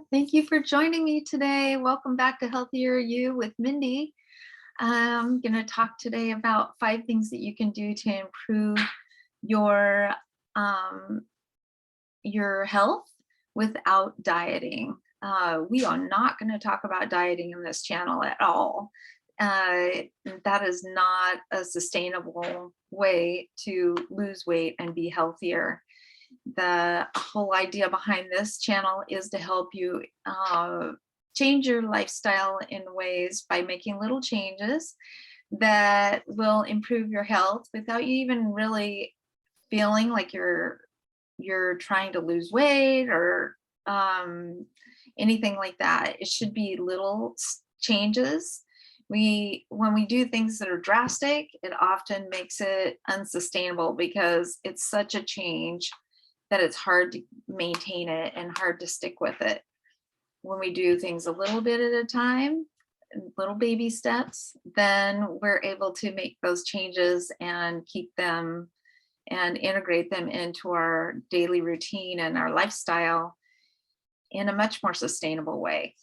Thank you for joining me today. Welcome back to Healthier You with Mindy. I'm going to talk today about 5 things that you can do to improve your um, your health without dieting. We are not going to talk about dieting in this channel at all. Uh, that is not a sustainable way to lose weight and be healthier. The whole idea behind this channel is to help you change your lifestyle in ways by making little changes that will improve your health without you even really feeling like you're trying to lose weight or anything like that. It should be little changes. When we do things that are drastic, it often makes it unsustainable because it's such a change that it's hard to maintain it and hard to stick with it. When we do things a little bit at a time, little baby steps, then we're able to make those changes and keep them and integrate them into our daily routine and our lifestyle in a much more sustainable way.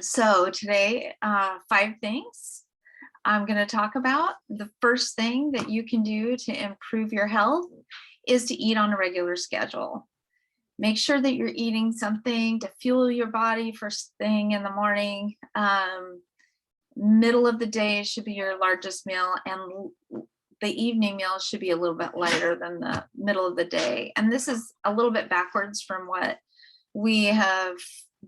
So today, 5 things I'm going to talk about. The first thing that you can do to improve your health is to eat on a regular schedule. Make sure that you're eating something to fuel your body first thing in the morning. Middle of the day should be your largest meal, and the evening meal should be a little bit lighter than the middle of the day. And this is a little bit backwards from what we have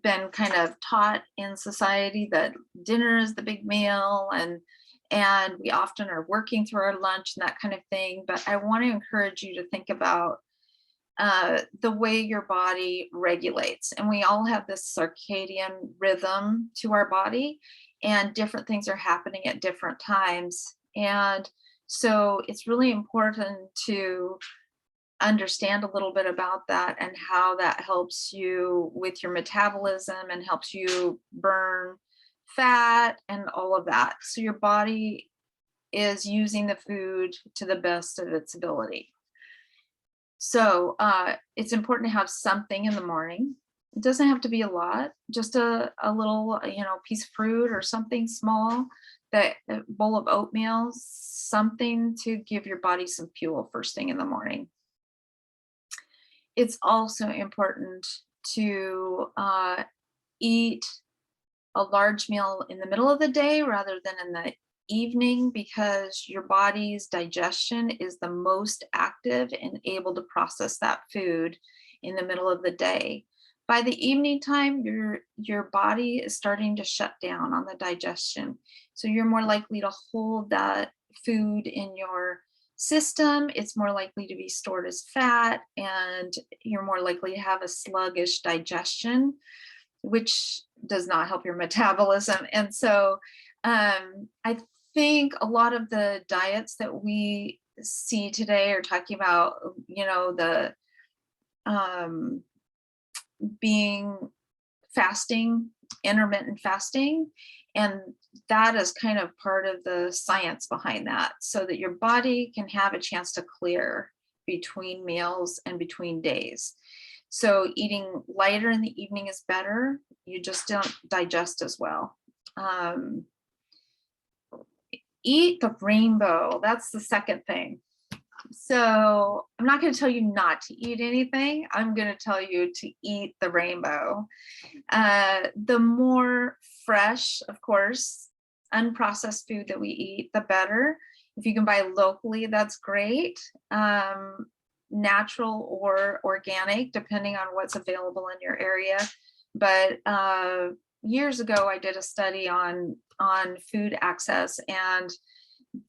been kind of taught in society, that dinner is the big meal, and we often are working through our lunch and that kind of thing. But I want to encourage you to think about the way your body regulates. And we all have this circadian rhythm to our body, and different things are happening at different times. And so it's really important to understand a little bit about that and how that helps you with your metabolism and helps you burn fat and all of that. So your body is using the food to the best of its ability. So it's important to have something in the morning. It doesn't have to be a lot, just a little, piece of fruit or something small, that a bowl of oatmeal, something to give your body some fuel first thing in the morning. It's also important to eat a large meal in the middle of the day rather than in the evening, because your body's digestion is the most active and able to process that food in the middle of the day. By the evening time, your body is starting to shut down on the digestion. So you're more likely to hold that food in your system. It's more likely to be stored as fat, and you're more likely to have a sluggish digestion, which does not help your metabolism. And so I think a lot of the diets that we see today are talking about, the being fasting, intermittent fasting. And that is kind of part of the science behind that, so that your body can have a chance to clear between meals and between days. So eating lighter in the evening is better. You just don't digest as well. Eat the rainbow. That's the second thing. So I'm not going to tell you not to eat anything. I'm going to tell you to eat the rainbow. The more fresh, of course, unprocessed food that we eat, the better. If you can buy locally, that's great. Natural or organic, depending on what's available in your area. But years ago, I did a study on food access, and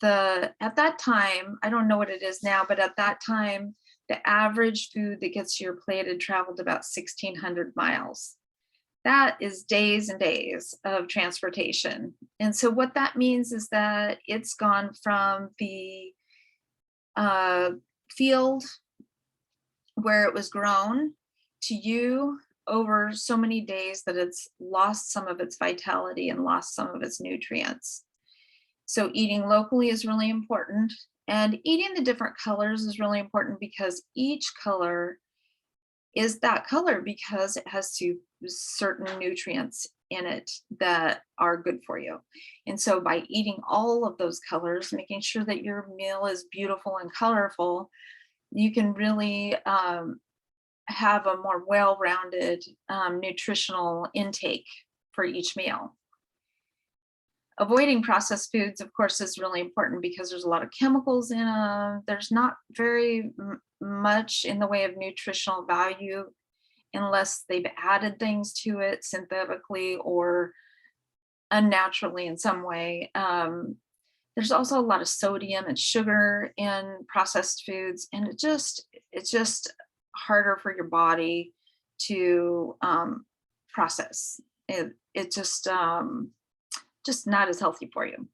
at that time, I don't know what it is now, but at that time, the average food that gets to your plate had traveled about 1,600 miles. That is days and days of transportation. And so what that means is that it's gone from the field where it was grown to you over so many days that it's lost some of its vitality and lost some of its nutrients. So eating locally is really important, and eating the different colors is really important, because each color is that color because it has to certain nutrients in it that are good for you. And so by eating all of those colors, making sure that your meal is beautiful and colorful, you can really have a more well-rounded nutritional intake for each meal. Avoiding processed foods, of course, is really important because there's a lot of chemicals in them. There's not very much in the way of nutritional value unless they've added things to it synthetically or unnaturally in some way. There's also a lot of sodium and sugar in processed foods, and it's just harder for your body to process. It just not as healthy for you.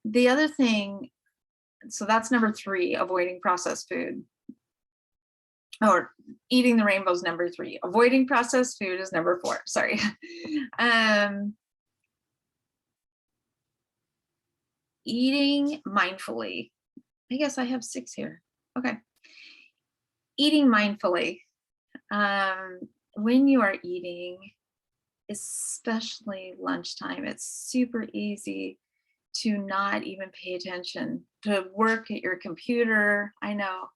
The other thing, so that's number 3, avoiding processed food. Or eating the rainbow is number 3. Avoiding processed food is number 4. Sorry. Eating mindfully. I guess I have 6 here. Okay. Eating mindfully. When you are eating, especially lunchtime, it's super easy to not even pay attention, to work at your computer. I know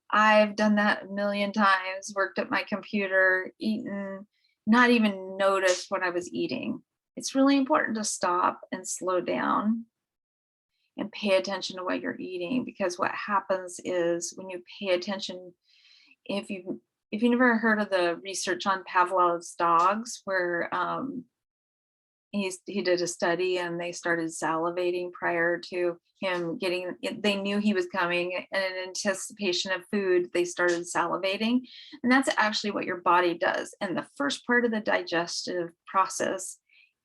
I've done that a million times, worked at my computer, eaten, not even noticed what I was eating. It's really important to stop and slow down and pay attention to what you're eating, because what happens is when you pay attention, if you never heard of the research on Pavlov's dogs, where he did a study and they started salivating prior to him getting, they knew he was coming, and in anticipation of food, they started salivating. And that's actually what your body does. And the first part of the digestive process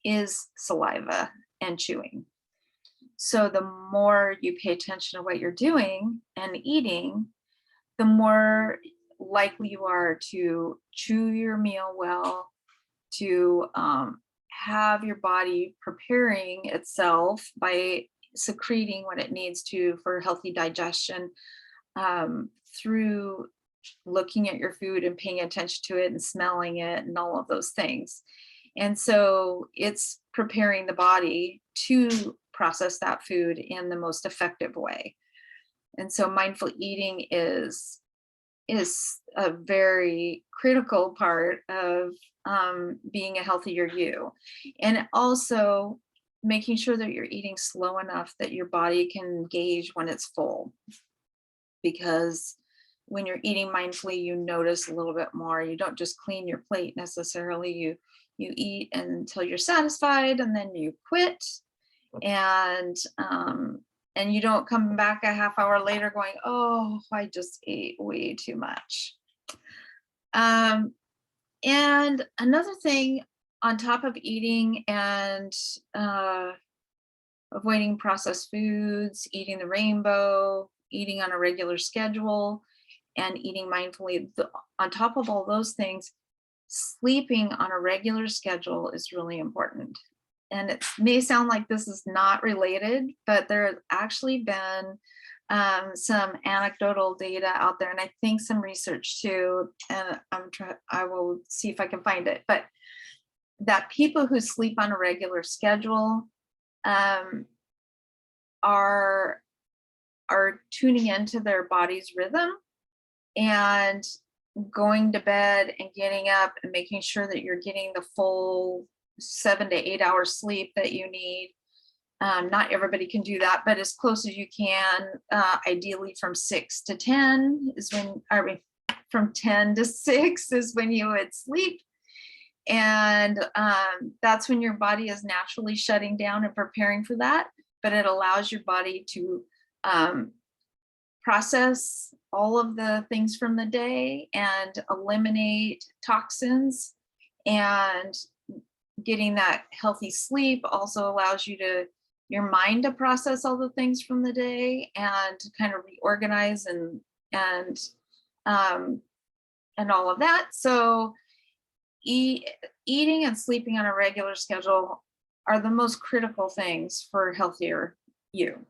is saliva and chewing. So the more you pay attention to what you're doing and eating, the more likely you are to chew your meal well, to have your body preparing itself by secreting what it needs to for healthy digestion through looking at your food and paying attention to it and smelling it and all of those things. And so it's preparing the body to process that food in the most effective way. And so mindful eating is a very critical part of being a healthier you. And also making sure that you're eating slow enough that your body can gauge when it's full. Because when you're eating mindfully, you notice a little bit more. You don't just clean your plate necessarily. You eat until you're satisfied, and then you quit. And you don't come back a half hour later going, oh, I just ate way too much. And another thing on top of eating and avoiding processed foods, eating the rainbow, eating on a regular schedule, and eating mindfully, on top of all those things, sleeping on a regular schedule is really important. And it may sound like this is not related, but there has actually been some anecdotal data out there, and I think some research too, and I will see if I can find it, but that people who sleep on a regular schedule are tuning into their body's rhythm and going to bed and getting up and making sure that you're getting the full 7 to 8 hours sleep that you need. Not everybody can do that, but as close as you can. Ideally from 6 to 10 is from 10 to 6 is when you would sleep. And that's when your body is naturally shutting down and preparing for that, but it allows your body to process all of the things from the day and eliminate toxins. And getting that healthy sleep also allows your mind to process all the things from the day and kind of reorganize and all of that. So eating and sleeping on a regular schedule are the most critical things for healthier you.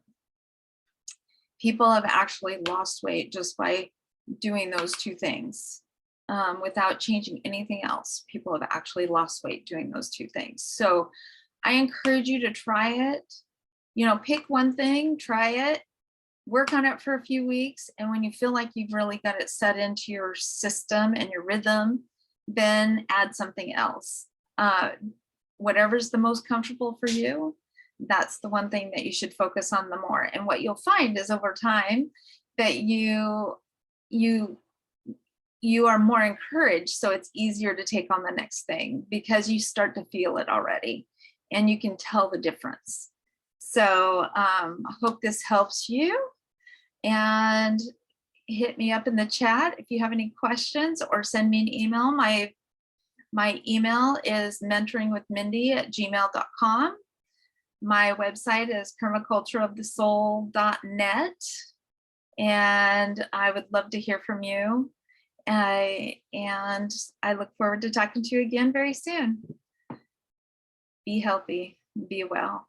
People have actually lost weight just by doing those two things. without changing anything else. People have actually lost weight doing those two things. So I encourage you to try it. You know, pick one thing, try it, work on it for a few weeks. And when you feel like you've really got it set into your system and your rhythm, then add something else. Whatever's the most comfortable for you, that's the one thing that you should focus on the more. And what you'll find is over time that you are more encouraged, so it's easier to take on the next thing because you start to feel it already and you can tell the difference. So I hope this helps you, and hit me up in the chat if you have any questions, or send me an email. My email is mentoringwithmindy@gmail.com. My website is permacultureofthesoul.net, and I would love to hear from you. And I look forward to talking to you again very soon. Be healthy, be well.